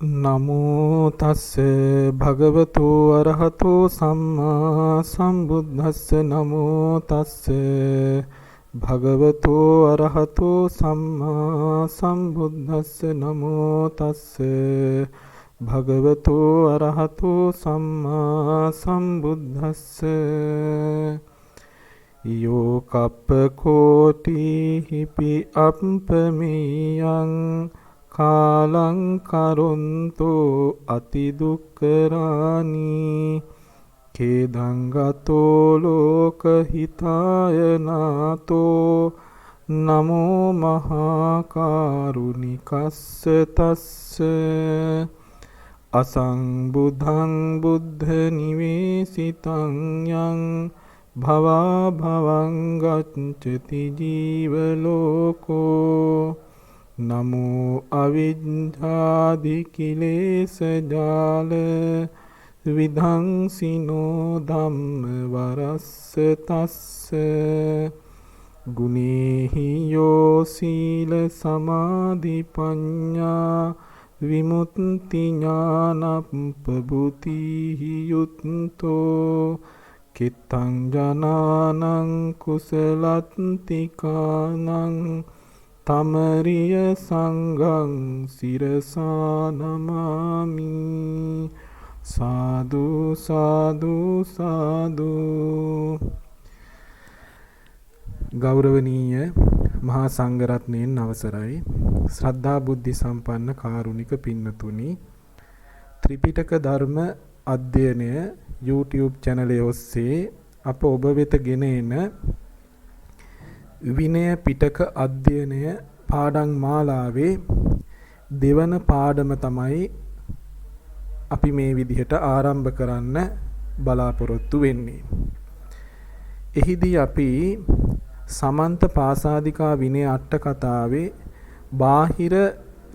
නමෝ තස්ස භගවතු අරහතෝ සම්මා සම්බුද්දස්ස නමෝ තස්ස භගවතු අරහතෝ සම්මා සම්බුද්දස්ස නමෝ තස්ස භගවතු අරහතෝ සම්මා සම්බුද්දස්ස යෝ කප්පකෝටි හිපි අප්පමියං කාලං කරොන්තෝ අති දුක්ඛරානි කේදං ගතෝ ලෝක හිතාය නාතෝ නමෝ මහා කරුණිකස්ස තස්ස අසංබුද්ධං බුද්ධ නිවේසිතං යං භවා භවං ගච්ඡති ජීව ලෝකෝ නමෝ අවිජ්ජාදි කිලේශ ජාල විධංසිනෝ ධම්ම වරස්ස තස්ස ගුණේහි යෝ සීල සමාධි පඤ්ඤා විමුක්ති ඥානප්පබුති යුත්තෝ කිත්තං ජනානං කුසලත්තිකානං තමරිය සංඝං සිරසා නමාමි සාදු සාදු සාදු. ගෞරවනීය මහා සංඝරත්නයන් අවසරයි. ශ්‍රද්ධා බුද්ධි සම්පන්න කාරුණික පින්නතුනි, ත්‍රිපිටක ධර්ම අධ්‍යයනය YouTube channel ඔස්සේ අප ඔබ වෙත ගෙන එන විනය පිටක අධ්‍යයනය පාඩම් මාලාවේ දෙවන පාඩම තමයි අපි මේ විදිහට ආරම්භ කරන්න බලාපොරොත්තු වෙන්නේ. එහිදී අපි සමන්ත පාසාදිකා විනය අට කතාවේ බාහිර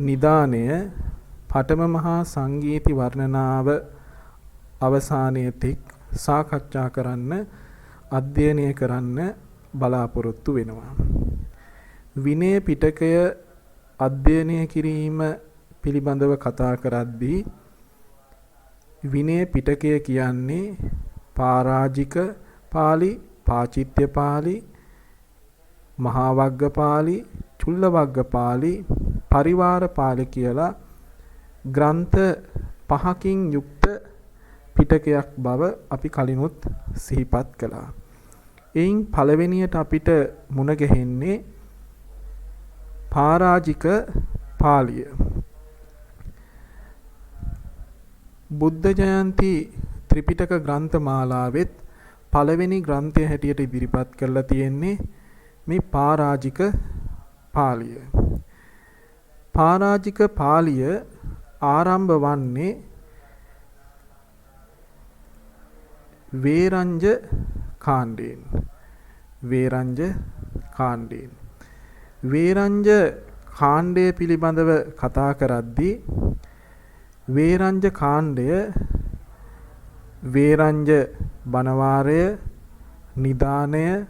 නිදානය පඨම මහා සංගීති වර්ණනාව අවසානයේ තෙක් සාකච්ඡා කරන්න අධ්‍යයනය කරන්න බලාපොරොත්තු වෙනවා. විනය පිටකය අධ්‍යයනය කිරීම පිළිබඳව කතා කරද්දී විනය පිටකය කියන්නේ පාරාජික පාළි, පාචිත්‍ය පාළි, මහා වග්ග පාළි, චුල්ල වග්ග පාළි, පරිවාර පාළි කියලා ග්‍රන්ථ පහකින් යුක්ත පිටකයක් බව අපි කලිනුත් සිහිපත් කළා. එයින් පළවෙනියට අපිට මුණ ගැහෙන්නේ පාරාජික පාළිය. බුද්ධ ජයන්ති ත්‍රිපිටක ග්‍රන්ථ මාලාවෙත් පළවෙනි ග්‍රන්ථය හැටියට ඉදිරිපත් කරලා තියෙන්නේ මේ පාරාජික පාළිය. පාරාජික පාළිය ආරම්භ වන්නේ වේරංජ කාණ්ඩයෙන්. වේරංජ කාණ්ඩයෙන්. වේරංජ කාණ්ඩය පිළිබඳව කතා කරද්දී වේරංජ කාණ්ඩය වේරංජ බණවාරය, නිදානය,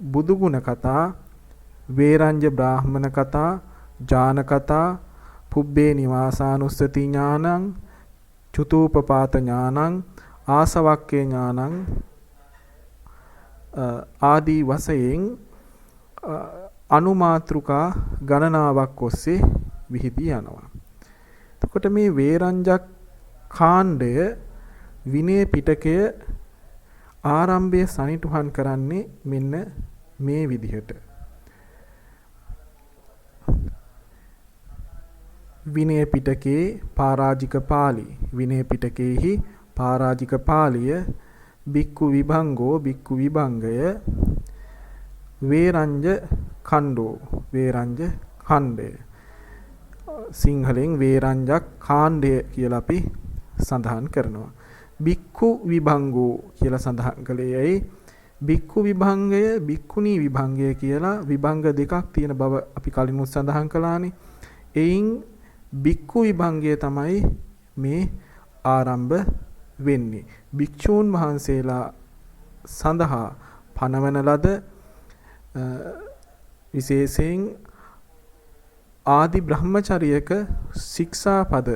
බුදුගුණ කතා, වේරංජ බ්‍රාහ්මණ කතා, ජාන කතා, පුබ්බේ නිවාසානුස්සති ඥානං, චුතූපපාත ඥානං, ආසවක්කේ ඥානං ආදී වශයෙන් අනුමාත්‍රිකා ගණනාවක් ඔස්සේ විහිදී යනවා. එතකොට මේ වේරංජක් කාණ්ඩය විනය පිටකය ආරම්භය සනිටුහන් කරන්නේ මෙන්න මේ විදිහට. විනය පිටකේ පාරාජික පාළි. විනය පිටකේහි පාරාජික පාළිය බික්කු විභංගෝ බික්කු විභංගය වේරංජ ඛණ්ඩෝ වේරංජ ඛණ්ඩය. සිංහලෙන් වේරංජක් කාණ්ඩය කියලා අපි සඳහන් කරනවා. බික්කු විභංගෝ කියලා සඳහන් කළේ ඇයි? බික්කු විභංගය බික්කුණී විභංගය කියලා විභංග දෙකක් තියෙන බව අපි කලිනුත් සඳහන් කළානේ. එයින් බික්කු විභංගය තමයි මේ ආරම්භ වෙන්නේ. භික්ෂූන් වහන්සේලා සඳහා පනවන ලද විශේෂයෙන් ආදි බ්‍රහ්මචර්යක ශික්ෂාපද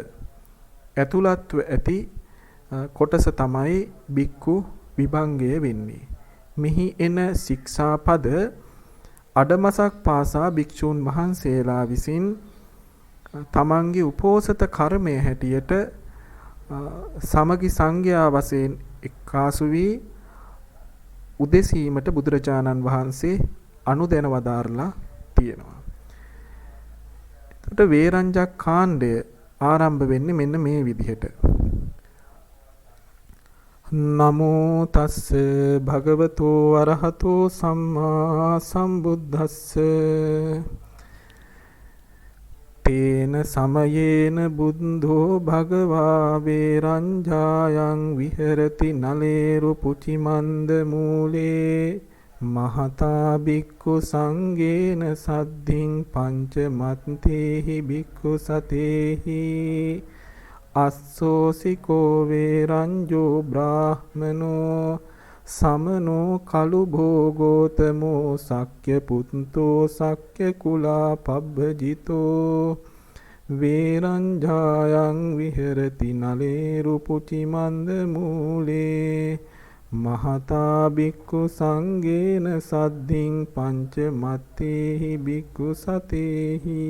ඇතුළත්ව ඇති කොටස තමයි බික්කු විභංගය වෙන්නේ. මෙහි එන ශික්ෂාපද අඩමසක් පාසා භික්ෂූන් වහන්සේලා විසින් තමන්ගේ උපෝසත කර්මය හැටියට සමගි සංඝයා වශයෙන් එක්කාසු වී උදෙසීමට බුදුරජාණන් වහන්සේ අනුදැන වදාරලා තියෙනවා. එතකොට වේරංජක් කාණ්ඩය ආරම්භ වෙන්නේ මෙන්න මේ විදිහට. නමෝ තස්ස භගවතෝ අරහතෝ සම්මා සම්බුද්දස්ස තේන සමයේන බුද්ධෝ භගවා වේරංජායන් විහෙරති නලේරු පුචිමන්ද මූලේ මහතා බික්ඛු සංඝේන සද්ධින් පංච මත්තේහි බික්ඛු සතේහි අස්සෝසිකෝ වේරංජෝ බ්‍රාහ්මනෝ සමනෝ කලු භෝගෝතමෝ සක්්‍ය පුත්තෝ සක්්‍ය කුලා පබ්බජිතෝ වේරංජායන් විහෙරති නලේරු පුචිමන්ද මූලේ මහතා බික්ඛු සංඝේන සද්ධින් පංච මත්තේහි බික්ඛු සතේහි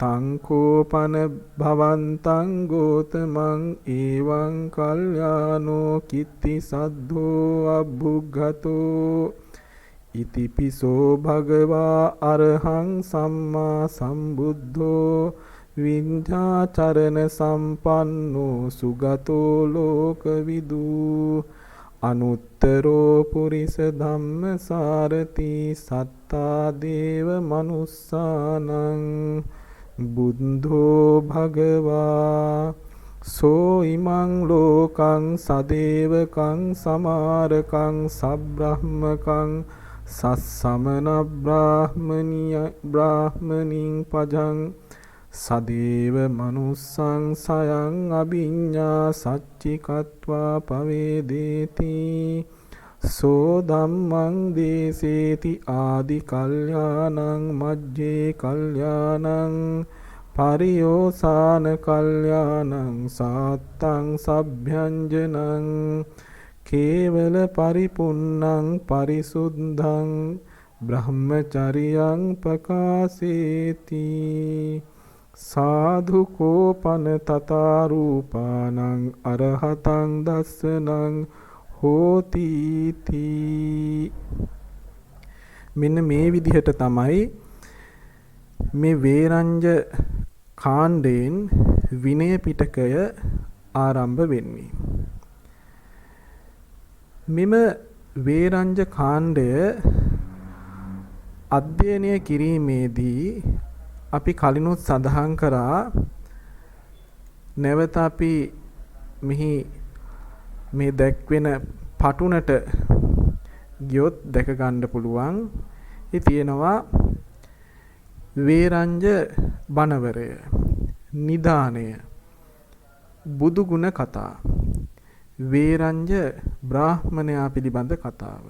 තංකෝපන භවන්තං ගෝතමං එවං කල්යානෝ කිත්ති සද්ධෝ අබ්බුග්ගතෝ ඉතිපිසෝ භගවා අරහං සම්මා සම්බුද්ධෝ විඤ්ඤාචරණ සම්පන්නෝ සුගතෝ ලෝකවිදු අනුත්තරෝ පුරිස ධම්මසාරති සත්තා දේව මනුස්සානං බුද්ධෝ භගවා සෝ ඉමං ලෝකං සදේවකං සමාරකං සබ්‍රහ්මකං සස්සමන බ්‍රාහ්මනින් පජං සදේව මනුස්සං සයං අභිඤ්ඤා සච්චිකත්වා පවේදේති සෝ ධම්මං දේසේති ආදි කල්යාණං මජ්ජේ කල්යාණං පරියෝසాన කල්යාණං සාත්තං සබ්භ්‍යංජනං කේවල පරිපුන්නං පරිසුද්ධං බ්‍රහ්මචරියං ප්‍රකාසේති සාධුකෝපන තථා රූපානං අරහතං දස්සනං හෝති තී. මෙන්න මේ විදිහට තමයි මේ වේරංජ කාණ්ඩයෙන් විනය පිටකය ආරම්භ වෙන්නේ. මෙම වේරංජ කාණ්ඩය අධ්‍යයනය කිරීමේදී අපි කලිනුත් සඳහන් කරා නැවත අපි මෙහි මේ දැක්වෙන පටුනට ගියොත් දැක ගන්න පුළුවන්. ඒ තියෙනවා වේරංජ බණවරය, නිදානය, බුදු ගුණ කතා, වේරංජ බ්‍රාහ්මණයා පිළිබඳ කතාව,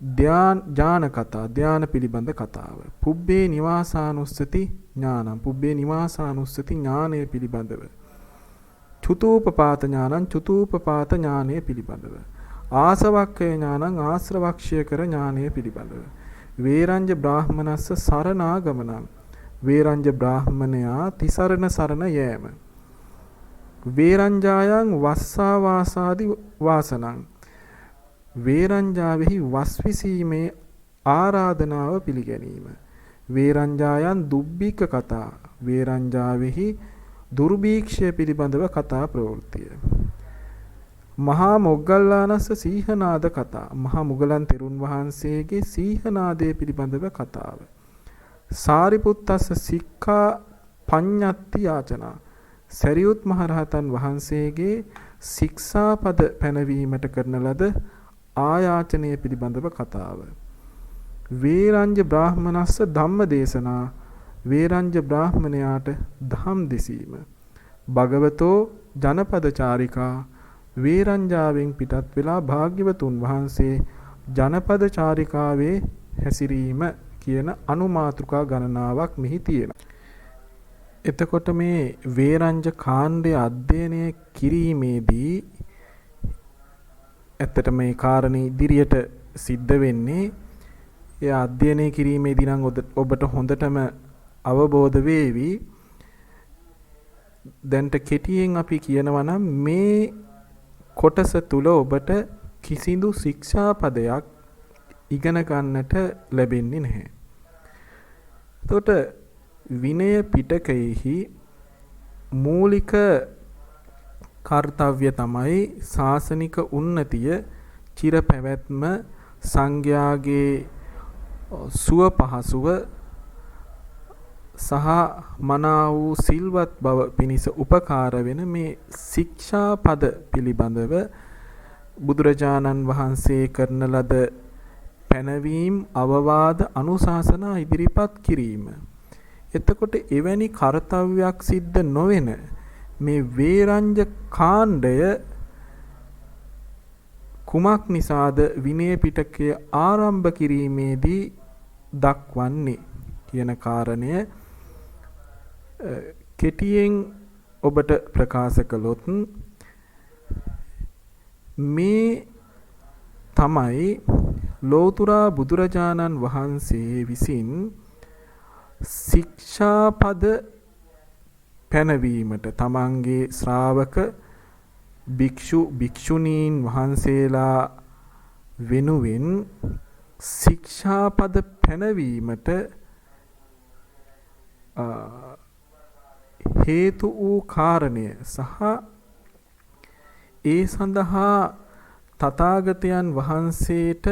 ඥාන කතා, ධාන පිළිබඳ කතාව, පුබ්බේ නිවාසානුස්සති ඥානං, පුබ්බේ නිවාසානුස්සති ඥානය පිළිබඳව, චුතූපපාත ඥානං, චුතූපපාත ඥානය පිළිබඳව, ආසවක්ඛය ඥානං, ආශ්‍රවක්ෂය කර ඥානය පිළිබඳව, වේරංජ බ්‍රාහ්මනස්ස සරණාගමනං, වේරංජ බ්‍රාහ්මණයා තිසරණ සරණ යෑම, වේරංජායන් වස්සා වාසාදි වාසනං, වේරංජාවෙහි වස් විසීමේ ආරාධනාව පිළිගැනීම, වේරංජායන් දුබ්බික කතා, වේරංජාවෙහි දුර්භීක්ෂය පිළිබඳව කතා ප්‍රවෘත්තිය, මහා මොග්ගල්ලානස්ස සීහනාද කතා, මහා මුගලන් තෙරුන් වහන්සේගේ සීහනාදය පිළිබඳව කතාව, සාරිපුත්තස්ස සික්ඛා පඤ්ඤත්ති යාචනා, සරියුත් මහරහතන් වහන්සේගේ ශික්ෂාපද පැනවීමට කරන ලද ආයාචනය පිළිබඳව කතාව, වේරංජ බ්‍රාහ්මනස්ස ධම්ම දේශනා, වේරංජ බ්‍රාහ්මණයාට ධම් දෙසීම, භගවතෝ ජනපද චාරිකා, වේරංජාවෙන් පිටත් වෙලා භාග්‍යවතුන් වහන්සේ ජනපද චාරිකාවේ හැසිරීම කියන අනුමාතෘකා ගණනාවක් මෙහි තියෙනවා. එතකොට මේ වේරංජ කාණ්ඩය අධ්‍යයනය කිරීමේදී ඇත්තට මේ කාරණේ ඉදිරියට සිද්ධ වෙන්නේ ඒ අධ්‍යයනය කිරීමේදී නම් ඔබට හොඳටම අවබෝධ වේවි. දැන්ට කෙටියෙන් අපි කියනවා නම් මේ කොටස තුල ඔබට කිසිදු ශික්ෂාපදයක් ඉගෙන ගන්නට ලැබෙන්නේ නැහැ. එතකොට විනය පිටකයේහි මූලික කාර්යය තමයි ශාසනික උන්නතිය, චිර පැවැත්ම, සංඝයාගේ සුව පහසුව සහ මනා වූ සිල්වත් බව පිණිස උපකාර වෙන මේ ශික්ෂාපද පිළිබඳව බුදුරජාණන් වහන්සේ කරන ලද පැනවීම්, අවවාද, අනුශාසනා ඉදිරිපත් කිරීම. එතකොට එවැනි කාර්යයක් සිද්ධ නොවන මේ වේරංජ කාණ්ඩය කුමක් නිසාද විනය පිටකය ආරම්භ කිරීමේදී දක්වන්නේ කියන කාරණය කෙටියෙන් ඔබට ප්‍රකාශ කළොත් මේ තමයි ලෝතුරා බුදුරජාණන් වහන්සේ විසින් ශික්ෂාපද පැනවීමට තමන්ගේ ශ්‍රාවක භික්ෂු භික්ෂුණීන් වහන්සේලා වෙනුවෙන් ශික්ෂාපද පැනවීමට හේතු වූ කාරණය සහ ඒ සඳහා තථාගතයන් වහන්සේට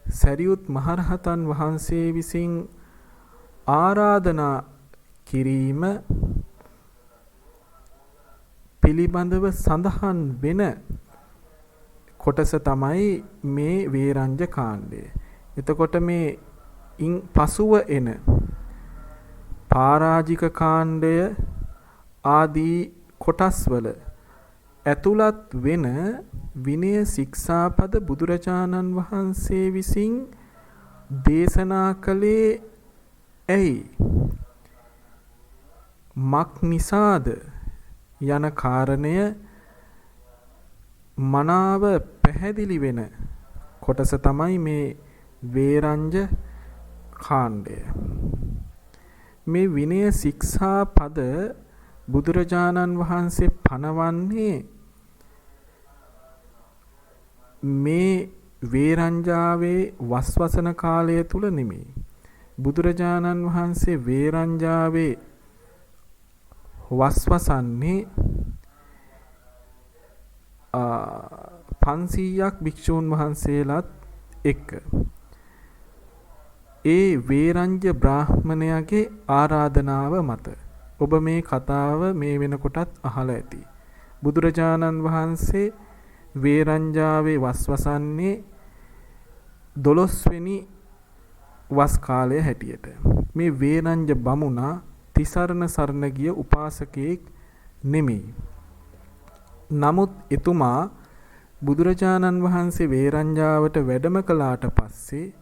සරියුත් මහරහතන් වහන්සේ විසින් ආරාධනා කිරීම පිළිබඳව සඳහන් වෙන කොටස තමයි මේ වේරංජ කාණ්ඩය. එතකොට මේ ඉන් පසුව එන පරාජික කාණ්ඩය ආදී කොටස්වල ඇතුළත් වෙන විනය ශික්ෂාපද බුදුරජාණන් වහන්සේ විසින් දේශනා කළේ ඇයි? මක් නිසාද යන කාරණය මනාව පැහැදිලි වෙන කොටස තමයි මේ වේරංජ කාණ්ඩය. මේ විනය ශික්ෂාපද බුදුරජාණන් වහන්සේ පනවන්නේ මේ වේරංජාවේ වස්වසන කාලය තුල නෙමෙයි. බුදුරජාණන් වහන්සේ වේරංජාවේ වස්වසන්නේ 500ක් භික්ෂූන් වහන්සේලාත් එක්ක. ඒ වේරංජ බ්‍රාහ්මණයාගේ ආරාධනාව මත ඔබ මේ කතාව මේ වෙනකොටත් අහලා ඇති. බුදුරජාණන් වහන්සේ වේරංජාවේ වස්වසන්නේ 12 වෙනි වස් කාලය හැටියට. මේ වේරංජ බමුණා තිසරණ සරණ ගිය උපාසකයෙක් නෙමෙයි. නමුත් එතුමා බුදුරජාණන් වහන්සේ වේරංජාවට වැඩම කළාට පස්සේ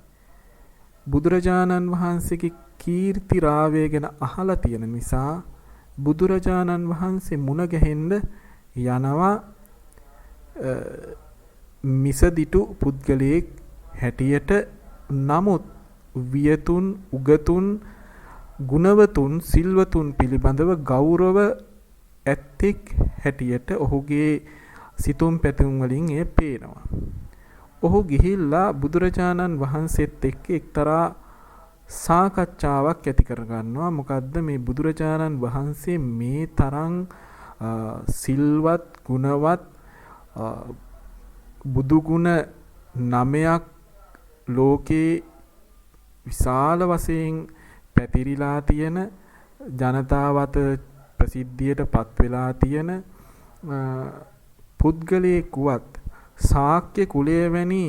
බුදුරජාණන් වහන්සේගේ කීර්ති රාවය ගැන අහලා තියෙන නිසා බුදුරජාණන් වහන්සේ මුණ ගැහෙන්න යනවා මිසදිටු පුද්ගලයෙක් හැටියට. නමුත් වියතුන්, උගතුන්, ගුණවතුන්, සිල්වතුන් පිළිබඳව ගෞරව ඇත්තෙක් හැටියට ඔහුගේ සිතුම් පැතුම් වලින් එය පේනවා. ඔහු ගිහිල්ලා බුදුරජාණන් වහන්සේත් එක්ක එක්තරා සාකච්ඡාවක් ඇති කරගන්නවා. මොකද්ද මේ බුදුරජාණන් වහන්සේ මේ තරම් සිල්වත්, ගුණවත්, බුදු ගුණ 9ක් ලෝකේ විශාල වශයෙන් පැතිරිලා තියෙන, ජනතාවට ප්‍රසිද්ධියට පත් වෙලා තියෙන පුද්ගලයෙකුවත් ශාක්‍ය කුලය වැනි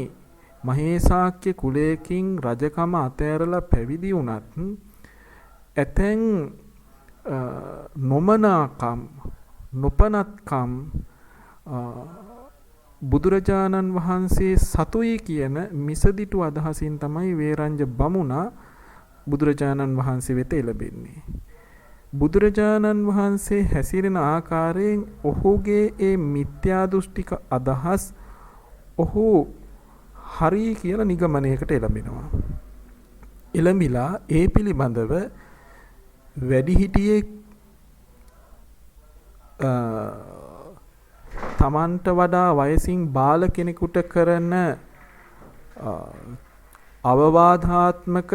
මහේශාක්‍ය කුලයකින් රජකම අතෑරලා පැවිදි වුණත් ඇතැන් නොමනාකම්, නොපනත්කම් බුදුරජාණන් වහන්සේ සතුයි කියන මිසදිටු අදහසින් තමයි වේරංජ බමුණා බුදුරජාණන් වහන්සේ වෙත එළඹෙන්නේ. බුදුරජාණන් වහන්සේ හැසිරෙන ආකාරයෙන් ඔහුගේ ඒ මිත්‍යා දෘෂ්ටික අදහස් ඔහු හරි කියලා නිගමනයකට එළඹෙනවා. එළඹිලා ඒ පිළිබඳව වැඩිහිටියෙක් තමන්ට වඩා වයසින් බාල කෙනෙකුට කරන අවවාදාත්මක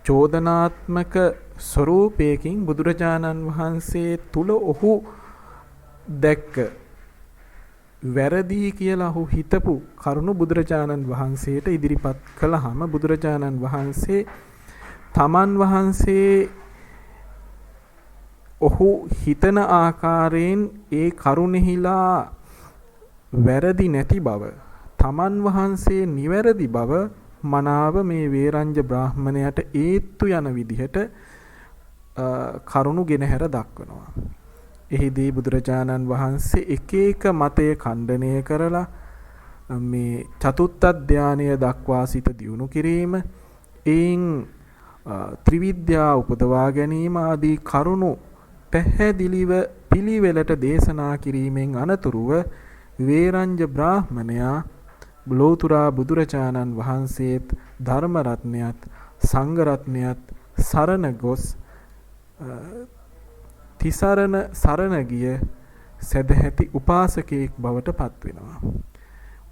චෝදනාත්මක ස්වරූපයකින් බුදුරජාණන් වහන්සේ තුල ඔහු දැක්ක වැරදි කියලා ඔහු හිතපු කරුණු බුදුරජාණන් වහන්සේට ඉදිරිපත් කළාම බුදුරජාණන් වහන්සේ තමන් වහන්සේ ඔහු හිතන ආකාරයෙන් ඒ කරුණෙහිලා වැරදි නැති බව තමන් වහන්සේ නිවැරදි බව මනාව මේ වේරංජ බ්‍රාහ්මණයට ඒත්තු යන විදිහට කරුණු ගෙනහැර දක්වනවා. එහිදී බුදුරජාණන් වහන්සේ එක එක මතය ඛණ්ඩනය කරලා මේ චතුත්ථ ධානය දක්වා සිත දියුණු කිරීම, එයින් ත්‍රිවිද්‍යා උපදවා ගැනීම ආදී කරුණු පැහැදිලිව පිළිවෙලට දේශනා කිරීමෙන් අනතුරුව වේරංජ බ්‍රාහ්මණයා ලෝතුරා බුදුරජාණන් වහන්සේත් ධර්ම රත්නයත් සංඝ රත්නයත් සරණ ගොස් තිසරණ සරණ ගිය සදැහැති උපාසකයෙක් බවට පත් වෙනවා.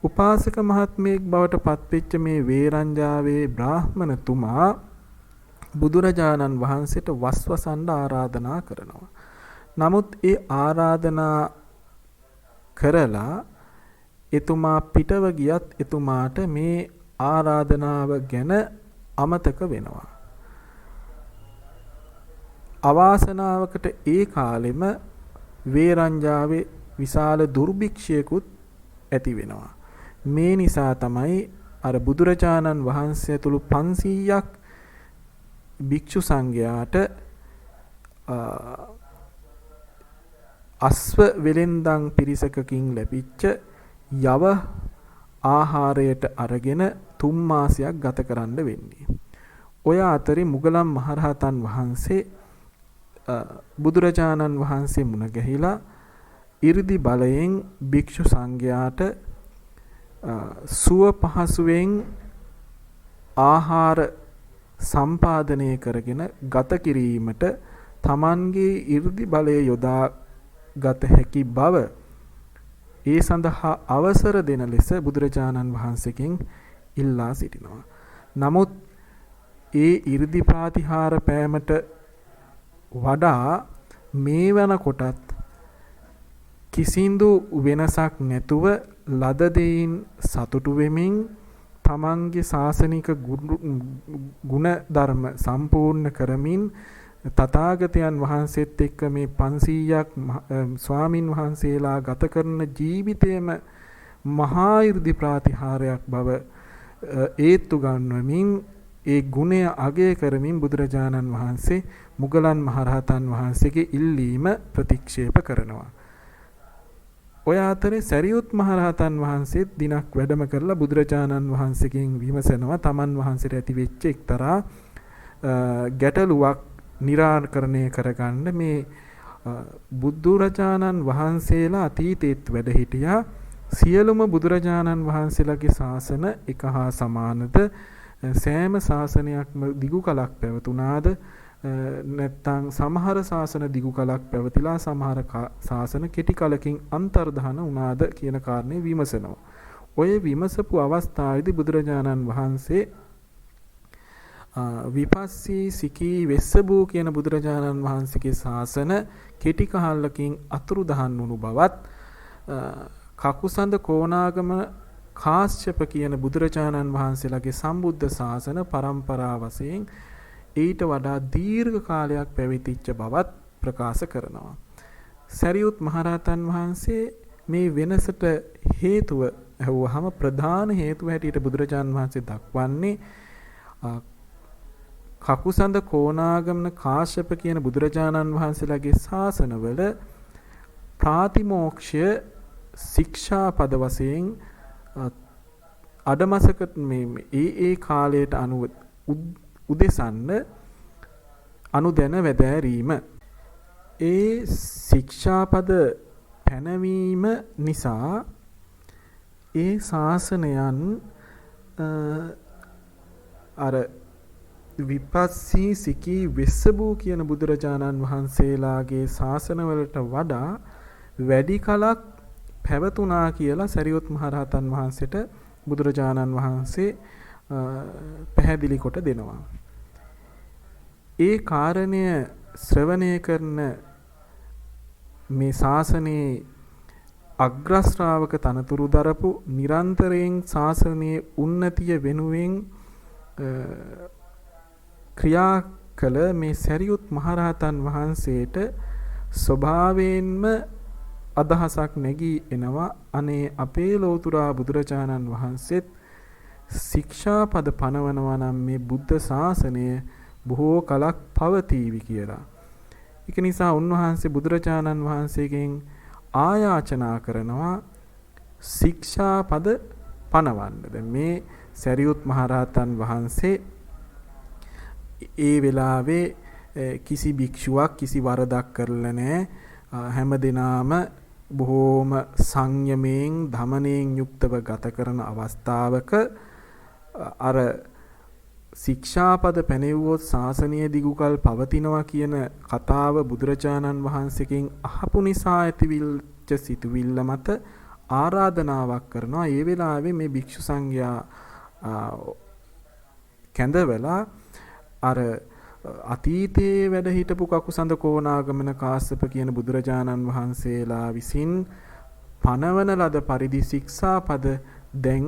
උපාසක මහත්මයෙක් බවට පත්වෙච්ච මේ වේරංජාවේ බ්‍රාහ්මණතුමා බුදුරජාණන් වහන්සේට වස්වසන්න ආරාධනා කරනවා. නමුත් ඒ ආරාධනා කරලා එතුමා පිටව ගියත් එතුමාට මේ ආරාධනාව ගැන අමතක වෙනවා. අවාසනාවකට ඒ කාලෙම වේරංජාවේ විශාල දුර්භික්ෂයකුත් ඇති වෙනවා. මේ නිසා තමයි අර බුදුරජාණන් වහන්සේ ඇතුළු 500ක් භික්ෂු සංඝයාට අස්ව වෙලෙන්දන් පිරිසකකින් ලැබිච්ච යව ආහාරයට අරගෙන 3 මාසයක් ගත කරන්න වෙන්නේ. ඔය අතරේ මුගලන් මහරහතන් වහන්සේ බුදුරජාණන් වහන්සේ මුණ ගැහිලා 이르දි බලයෙන් භික්ෂු සංඝයාට සුව පහසුවෙන් ආහාර සම්පාදනය කරගෙන ගත කිරීමට තමන්ගේ 이르දි බලය යොදා ගත හැකි බව ඒ සඳහා අවසර දෙන ලෙස බුදුරජාණන් වහන්සේගෙන් ඉල්ලා සිටිනවා. නමුත් ඒ 이르දි ප්‍රාතිහාර පෑමට වඩා මේ වෙනකොටත් කිසිඳු වෙනසක් නැතුව ලද දෙයින් සතුටු වෙමින් තමන්ගේ ශාසනික ගුණ ධර්ම සම්පූර්ණ කරමින් තථාගතයන් වහන්සේත් එක්ක මේ 500ක් ස්වාමින් වහන්සේලා ගත කරන ජීවිතයේම මහා 이르දි ප්‍රාතිහාරයක් බව ඒත්තු ගන්නමින් ඒ ගුණය අගය කරමින් බුදුරජාණන් වහන්සේ මුගලන් මහරහතන් වහන්සේගේ ඉල්ලීම ප්‍රතික්ෂේප කරනවා. ඔය අතරේ සරියුත් මහරහතන් වහන්සේත් දිනක් වැඩම කරලා බුදුරජාණන් වහන්සේගෙන් විමසනවා තමන් වහන්සේට ඇති වෙච්ච එක්තරා ගැටලුවක් निराකරණය කරගන්න මේ බුදුරජාණන් වහන්සේලා අතීතයේත් වැඩ හිටියා. සියලුම බුදුරජාණන් වහන්සේලාගේ ශාසන එක හා සමානද? සෑම ශාසනයක්ම දිගු කලක් පැවතුනාද? නැත්නම් සමහර ශාසන දිගු කලක් පැවතිලා සමහර ශාසන කෙටි කලකින් අන්තර්ධාන වුණාද කියන කාරණේ විමසනවා. ඔය විමසපු අවස්ථාවේදී බුදුරජාණන් වහන්සේ විපස්සී සිකී වෙස්සබූ කියන බුදුරජාණන් වහන්සේගේ ශාසන කෙටි කාලකින් අතුරුදහන් වුණු බවත් කකුසඳ කොණාගම කාශ්‍යප කියන බුදුරජාණන් වහන්සේලාගේ සම්බුද්ධ ශාසන පරම්පරා වශයෙන් ඊට වඩා දීර්ඝ කාලයක් පැවතිච්ච බවත් ප්‍රකාශ කරනවා. සරියුත් මහරහතන් වහන්සේ මේ වෙනසට හේතුව ඇහුවහම ප්‍රධාන හේතුව හැටියට බුදුරජාණන් වහන්සේ දක්වන්නේ කකුසඳ කොණාගම කාශ්‍යප කියන බුදුරජාණන් වහන්සේලාගේ ශාසනවල ප්‍රාතිමෝක්ෂය ශික්ෂා පද වශයෙන් අඩමසක ඒ කාලයට අනුව උදෙසන්න අනුදැන වැදෑරීම. ඒ ශික්ෂාපද පැනවීම නිසා ඒ ශාසනයන් අර විපස්සී සිකී වෙස්සබූ කියන බුදුරජාණන් වහන්සේලාගේ ශාසනවලට වඩා වැඩි කලක් පැවතුණා කියලා සරියුත් මහරහතන් වහන්සේට බුදුරජාණන් වහන්සේ පැහැදිලි කොට දෙනවා. ඒ කාරණය ශ්‍රවණය කරන මේ ශාසනයේ අග්‍රශ්‍රාවක තනතුරු දරපු නිරන්තරයෙන් ශාසනයේ උන්නතිය වෙනුවෙන් ක්‍රියා කළ මේ සරියුත් මහරහතන් වහන්සේට ස්වභාවයෙන්ම අදහසක් නැගී එනවා අනේ අපේ ලෝතුරා බුදුරජාණන් වහන්සේත් ශික්ෂාපද පනවනවා නම් මේ බුද්ධ ශාසනය බොහෝ කලක් පවතීවි කියලා. ඒක නිසා උන්වහන්සේ බුදුරජාණන් වහන්සේගෙන් ආයාචනා කරනවා ශික්ෂාපද පනවන්න. දැන් මේ සරියුත් මහරහතන් වහන්සේ ඒ වෙලාවේ කිසි භික්ෂුවක් කිසි වරදක් කරලා නැහැ. හැමදෙනාම බොහෝම සංයමයෙන් ධමණයෙන් යුක්තව ගත කරන අවස්ථාවක අර ශික්ෂාපද පැනෙවුවොත් ශාසනය දිගුකල් පවතිනවා කියන කතාව බුදුරජාණන් වහන්සේගෙන් අහපු නිසා ඇතිවිච්ච සිතුවිල්ල මත ආරාධනාවක් කරනවා. ඒ වෙලාවේ මේ භික්ෂු සංඝයා කැඳවලා අර අතීතයේ වැඩ හිටපු කකුසඳ කෝණාගමන කාශ්‍යප කියන බුදුරජාණන් වහන්සේලා විසින් පනවන ලද පරිදි ශික්ෂාපද දැන්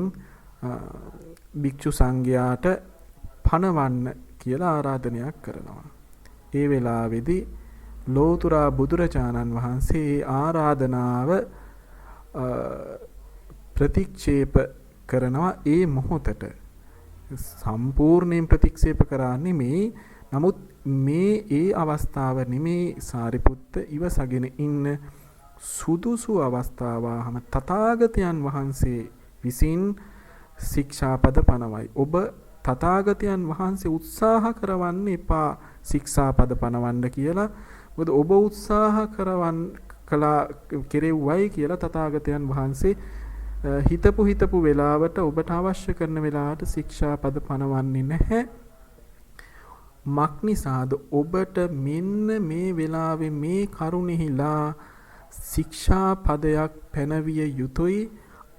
භික්ෂු සංඝයාට පනවන්න කියලා ආරාධනයක් කරනවා. ඒ වෙලාවේදී ලෝතුරා බුදුරජාණන් වහන්සේ ආරාධනාව ප්‍රතික්ෂේප කරනවා. ඒ මොහොතට සම්පූර්ණයෙන් ප්‍රතික්ෂේප කරන්නේ මේ. නමුත් මේ ඒ අවස්ථාව නෙමේ සාරිපුත්ත ඉවසගෙන ඉන්න සුදුසු අවස්ථාවම තථාගතයන් වහන්සේ විසින් ශික්ෂාපද පනවයි. ඔබ තථාගතයන් වහන්සේ උත්සාහ කරවන්න එපා ශික්ෂාපද පනවන්න කියලා. මොකද ඔබ උත්සාහ කෙරෙව්වයි කියලා තථාගතයන් වහන්සේ හිතපු වෙලාවට ඔබට අවශ්‍ය කරන වෙලාවට ශික්ෂාපද පනවන්නේ නැහැ. මක්නිසාද ඔබට මෙන්න මේ වෙලාවේ මේ කරුණෙහිලා ශික්ෂාපදයක් පැනවිය යුතුයි.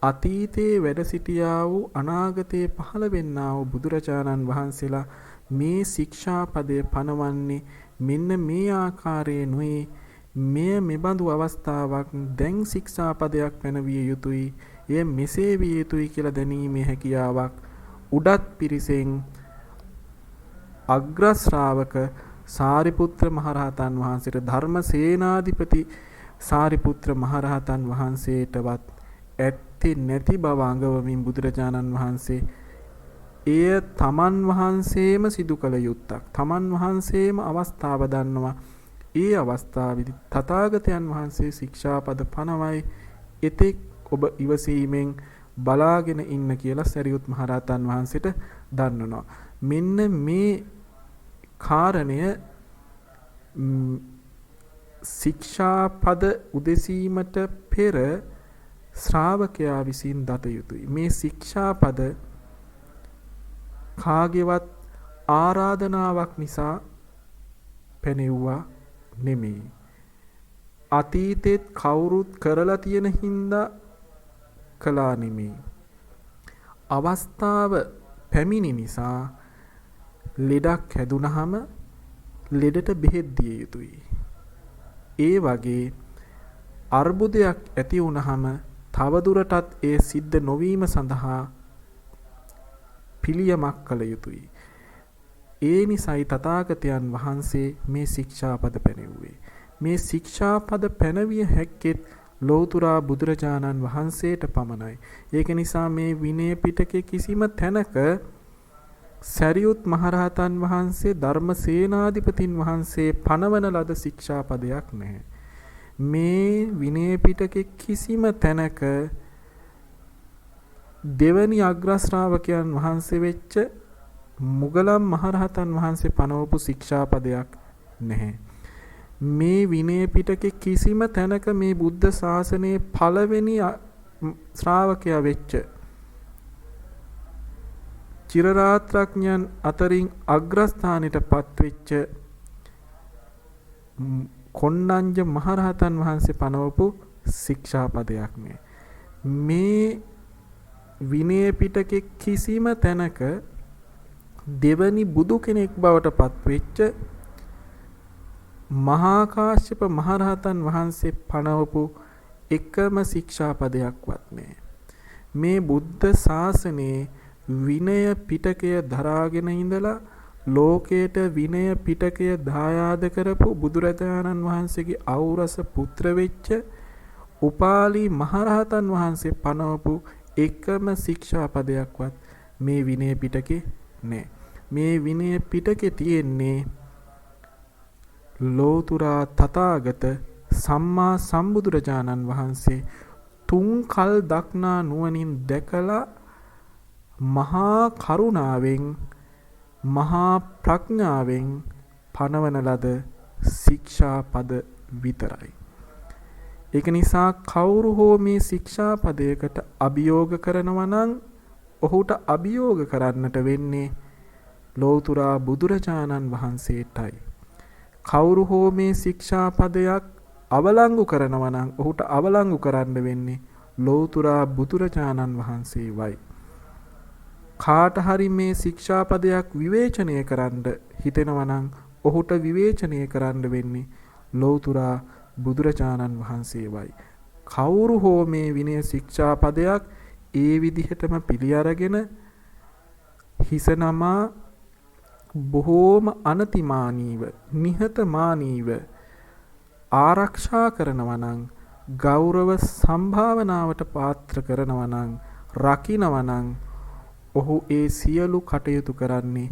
අතීතයේ වැඩ සිටියා වූ අනාගතයේ පහළ වෙන්නා වූ බුදුරජාණන් වහන්සේලා මේ ශික්ෂාපදය පනවන්නේ මෙන්න මේ ආකාරයෙන්ුයි. මෙය මෙබඳු අවස්ථාවක් දැන් ශික්ෂාපදයක් පැනවිය යුතුයි. එය මෙසේ විය යුතුයි කියලා දැනීමේ හැකියාවක් උඩත් පිරිසෙන් අග්‍ර ශ්‍රාවක සාරිපුත්‍ර මහරහතන් වහන්සේට ධර්මසේනාධිපති සාරිපුත්‍ර මහරහතන් වහන්සේටවත් ඇත්තේ නැති බව අඟවමින් බුදුරජාණන් වහන්සේ එය තමන් වහන්සේම සිදු කළ යුත්තක්. තමන් වහන්සේම අවස්ථාව දන්නවා. ඒ අවස්ථාවේදී තථාගතයන් වහන්සේ ශික්ෂාපද පනවයි. එතෙක් ඔබ ඉවසීමෙන් බලාගෙන ඉන්න කියලා සරියුත් මහරහතන් වහන්සේට දන්වනවා. මෙන්න මේ කාරණය ශික්ෂාපද උදෙසීමට පෙර ශ්‍රාවකයා විසින් දත යුතුයි. මේ ශික්ෂාපද කාගේවත් ආරාධනාවක් නිසා පැනෙව්වා නෙමෙයි. අතීතෙත් කවුරුත් කරලා තියෙන හින්දා කළා නෙමෙයි. අවස්ථාව පැමිණි නිසා ලෙඩක් හැදුනහම ලෙඩට බෙහෙත් දිය යුතුයි. ඒ වගේ අර්බුදයක් ඇති වුනහම තවදුරටත් ඒ සිද්ධ නොවීම සඳහා පිළියමක් කළ යුතුයි. ඒ නිසයි තථාගතයන් වහන්සේ මේ ශික්ෂාපද පැනෙව්වේ. මේ ශික්ෂාපද පැනවිය හැක්කෙත් ලෝතුරා බුදුරජාණන් වහන්සේට පමණයි. ඒක නිසා මේ විනය පිටකේ කිසිම තැනක සරියුත් මහරහතන් වහන්සේ ධර්මසේනාධිපතින් වහන්සේ පනවන ලද ශික්ෂාපදයක් නැහැ. මේ විනය පිටකේ කිසිම තැනක දෙවනි අග්‍ර ශ්‍රාවකයන් වහන්සේ වෙච්ච මුගලන් මහරහතන් වහන්සේ පනවපු ශික්ෂාපදයක් නැහැ. මේ විනය පිටකේ කිසිම තැනක මේ බුද්ධ ශාසනයේ පළවෙනි ශ්‍රාවකයා වෙච්ච චිරරාත්‍රඥයන් අතරින් අග්‍රස්ථානයට පත්වෙච්ච කොණ්ණඤ්ඤ මහරහතන් වහන්සේ පනවපු ශික්ෂාපදයක් නේ. මේ විනය පිටකේ කිසිම තැනක දෙවනි බුදු කෙනෙක් බවට පත්වෙච්ච මහා කාශ්‍යප මහරහතන් වහන්සේ පනවපු එකම ශික්ෂාපදයක්වත් නෑ. මේ බුද්ධ ශාසනයේ විනය පිටකය දරාගෙන ඉඳලා ලෝකයට විනය පිටකය දායාද කරපු බුදුරජාණන් වහන්සේගේ ඖරස පුත්‍ර වෙච්ච උපාලි මහරහතන් වහන්සේ පනවපු එකම ශික්ෂාපදයක්වත් මේ විනය පිටකේ නෑ. මේ විනය පිටකේ තියෙන්නේ ලෝතුරා තථාගත සම්මා සම්බුදුරජාණන් වහන්සේ තුන් කල් දක්නා නුවණින් දැකලා මහා කරුණාවෙන් මහා ප්‍රඥාවෙන් පනවන ලද ශික්ෂාපද විතරයි. ඒක නිසා කවුරු හෝ මේ ශික්ෂාපදයකට අභියෝග කරනවා නම් ඔහුට අභියෝග කරන්නට වෙන්නේ ලෝතුරා බුදුරජාණන් වහන්සේටයි. කවුරු හෝ මේ ශික්ෂාපදයක් අවලංගු කරනවා නම් ඔහුට අවලංගු කරන්න වෙන්නේ ලෝතුරා බුදුරජාණන් වහන්සේවයි. කාට හරි මේ ශික්ෂාපදයක් විවේචනය කරන්න හිතෙනවා නම් ඔහුට විවේචනය කරන්න වෙන්නේ ලෝතුරා බුදුරජාණන් වහන්සේවයි. කවුරු හෝ මේ විනය ශික්ෂාපදයක් ඒ විදිහටම පිළි අරගෙන හිස නමා බොහෝම අනතිමානීව නිහතමානීව ආරක්ෂා කරනවා නම් ගෞරව සම්භාවනාවට පාත්‍ර කරනවා නම් රකින්නවා නම් ඔහු ඒ සියලු කටයුතු කරන්නේ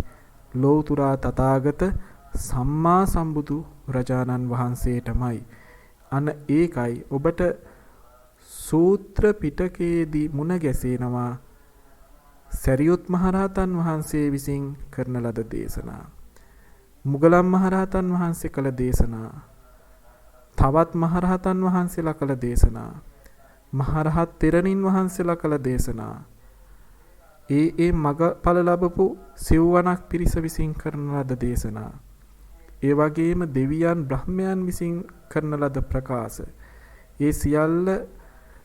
ලෝතුරා තථාගත සම්මා සම්බුදු රජාණන් වහන්සේටමයි. අන ඒකයි ඔබට සූත්‍ර පිටකයේදී මුණ ගැසෙනවා සරියුත් මහරහතන් වහන්සේ විසින් කරන ලද දේශනා. මුගලන් මහරහතන් වහන්සේ කළ දේශනා. තවත් මහරහතන් වහන්සේලා කළ දේශනා. මහරහත් තෙරණින් වහන්සේලා කළ දේශනා. ඒ මගඵල ලැබපු සිව්වණක් පිරිස විසින් කරන ලද දේශනා. ඒ වගේම දෙවියන් බ්‍රහ්මයන් විසින් කරන ලද ප්‍රකාශ. ඒ සියල්ල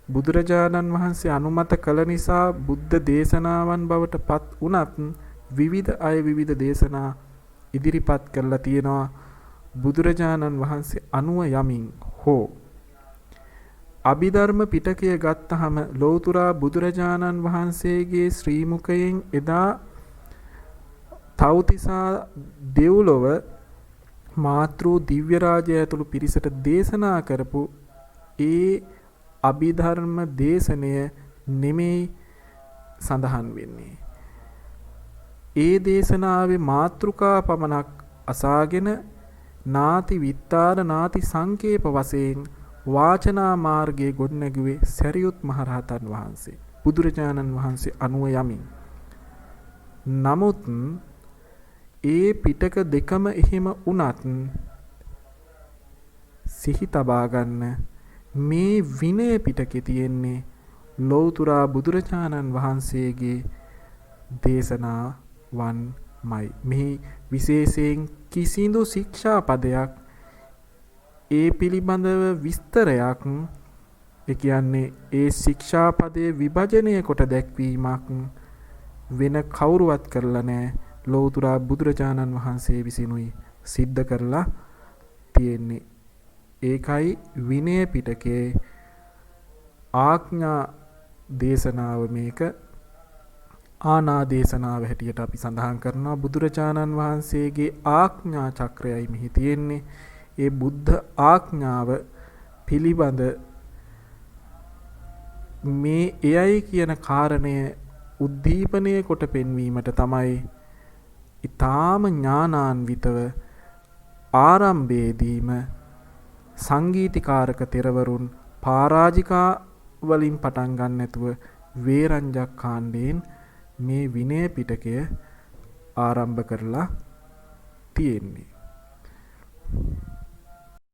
බුදුරජාණන් වහන්සේ අනුමත කළ නිසා බුද්ධ දේශනාවන් බවට පත් වුණත් විවිධ අය විවිධ දේශනා ඉදිරිපත් කරලා තියෙනවා බුදුරජාණන් වහන්සේ අනුව යමින් හෝ. අභිධර්ම පිටකය ගත්තහම ලෝතුරා බුදුරජාණන් වහන්සේගේ ශ්‍රී මුඛයෙන් එදා තව්තිසා දෙව්ලොව මාතෘ දිව්‍ය රාජය ඇතුළු පිරිසට දේශනා කරපු ඒ අභිධර්ම දේශනය නෙමෙයි සඳහන් වෙන්නේ. ඒ දේශනාවේ මාතෘකා පමණක් අසාගෙන නාති විත්තාර නාති සංකේප වශයෙන් වාචනා මාර්ගයේ ගොඩනැගුවේ සරියුත් මහරහතන් වහන්සේ බුදුරජාණන් වහන්සේ අනුව යමින්. නමුත් ඒ පිටක දෙකම එහෙම වුණත් සිහි තබා ගන්න මේ විනය පිටකේ තියෙන්නේ ලෞතුරා බුදුරජාණන් වහන්සේගේ දේශනාවන්මයි. මෙහි විශේෂයෙන් කිසිදු ශික්ෂාපදයක් ඒ පිළිබඳව විස්තරයක් ඒ කියන්නේ ඒ ශික්ෂාපදයේ විභජනය කොට දැක්වීමක් වෙන කවුරුවත් කරලා නැහැ. ලෞතුරා බුදුරජාණන් වහන්සේ විසිනුයි සිද්ධ කරලා තියෙන්නේ. ඒකයි විනය පිටකේ ආඥා දේශනාව මේක ආනා දේශනාව හැටියට අපි සඳහන් කරනවා. බුදුරජාණන් වහන්සේගේ ආඥා චක්‍රයයි මෙහි තියෙන්නේ. ඒ බුද්ධ ආඥාව පිළිබඳ මේ එයයි කියන කාරණය උද්දීපනය කොට පෙන්වීමට තමයි ඊ타ම ඥානාන්විතව ආරම්භයේදීම සංගීතකාරක තෙරවරුන් පරාජිකා වලින් පටන් ගන්න නැතුව වේරංජක් කාණ්ඩයෙන් මේ විනය පිටකය ආරම්භ කරලා තියෙන්නේ.